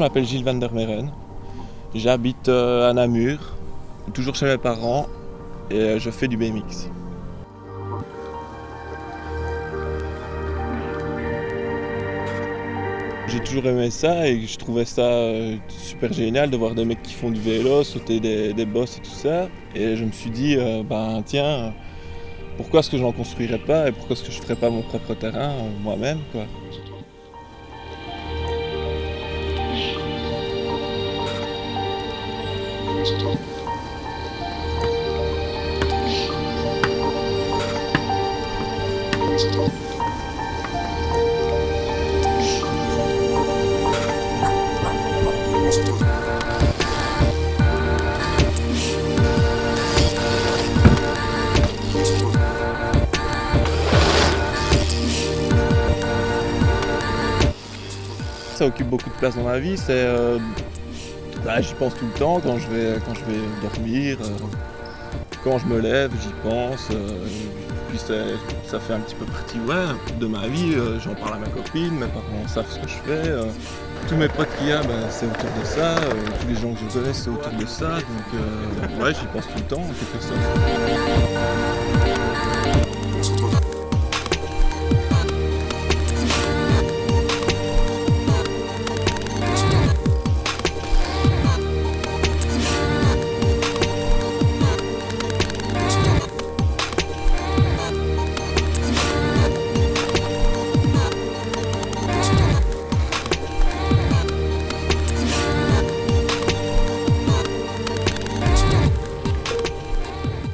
m'appelle Gilles van der Meren. J'habite à Namur, toujours chez mes parents, et je fais du BMX. J'ai toujours aimé ça et je trouvais ça super génial de voir des mecs qui font du vélo, sauter des bosses et tout ça. Et je me suis dit, tiens, pourquoi est-ce que je n'en construirais pas et pourquoi est-ce que je ne ferais pas mon propre terrain moi-même, quoi. Ça occupe beaucoup de place dans ma vie, j'y pense tout le temps quand je vais dormir, quand je me lève, j'y pense, puis ça fait un petit peu partie de ma vie, j'en parle à ma copine, mes parents savent ce que je fais, tous mes potes qu'il y a, c'est autour de ça, tous les gens que je connais c'est autour de ça, donc j'y pense tout le temps en quelque sorte.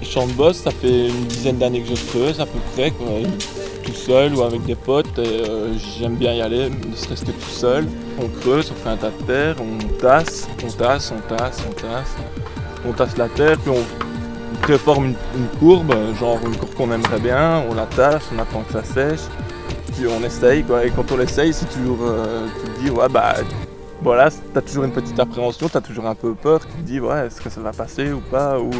Champ de bosse, ça fait une dizaine d'années que je creuse à peu près, quoi, tout seul ou avec des potes. Et, j'aime bien y aller, ne serait-ce que tout seul. On creuse, on fait un tas de terre, on tasse la terre, puis on préforme une courbe, genre une courbe qu'on aimerait bien, on la tasse, on attend que ça sèche, puis on essaye, quoi. Et quand on l'essaye, c'est toujours, tu te dis, voilà, t'as toujours une petite appréhension, t'as toujours un peu peur, tu te dis, est-ce que ça va passer ou pas, ou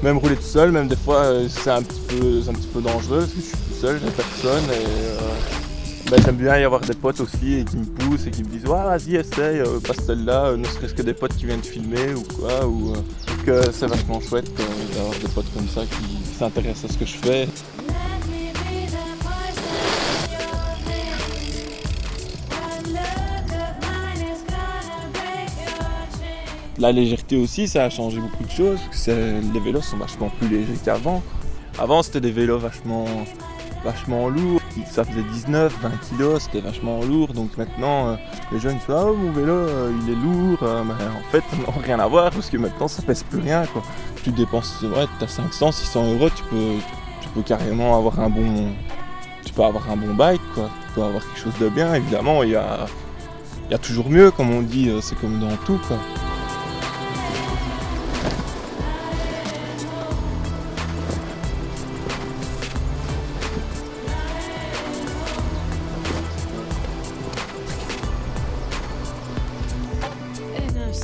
même rouler tout seul, même des fois c'est un petit peu dangereux parce que je suis tout seul, j'ai personne et j'aime bien y avoir des potes aussi et qui me poussent et qui me disent vas-y essaye, passe celle-là, ne serait-ce que des potes qui viennent filmer ou quoi, ou que c'est vachement chouette d'avoir des potes comme ça qui s'intéressent à ce que je fais. La légèreté aussi, ça a changé beaucoup de choses. Les vélos sont vachement plus légers qu'avant. Avant, c'était des vélos vachement lourds. Ça faisait 19, 20 kilos, c'était vachement lourd. Donc maintenant, les jeunes disent mon vélo, il est lourd. Mais en fait, ça n'a rien à voir parce que maintenant, ça pèse plus rien, quoi. Tu dépenses, tu as 500, 600 euros, tu peux carrément avoir un bon bike, quoi. Tu peux avoir quelque chose de bien. Évidemment, il y a toujours mieux, comme on dit. C'est comme dans tout, quoi.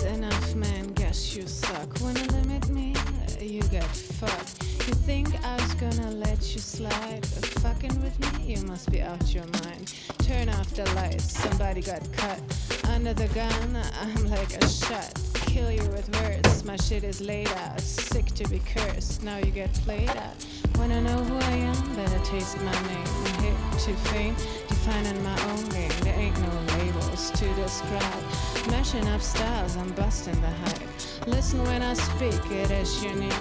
Enough, man, guess you suck. Wanna limit me? You get fucked. You think I was gonna let you slide? Fucking with me? You must be out your mind. Turn off the lights, somebody got cut. Under the gun, I'm like a shot. Kill you with words, my shit is laid out. Sick to be cursed, now you get played out. Wanna know who I am? Better taste my name. I'm hip to fame, defining my own game. There ain't no labels to describe. Mashing up styles, I'm busting the hype. Listen when I speak, it is unique.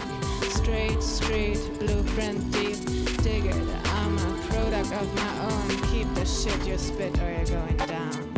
Straight street, blueprint deep. Dig it, I'm a product of my own. Keep the shit you spit or you're going down.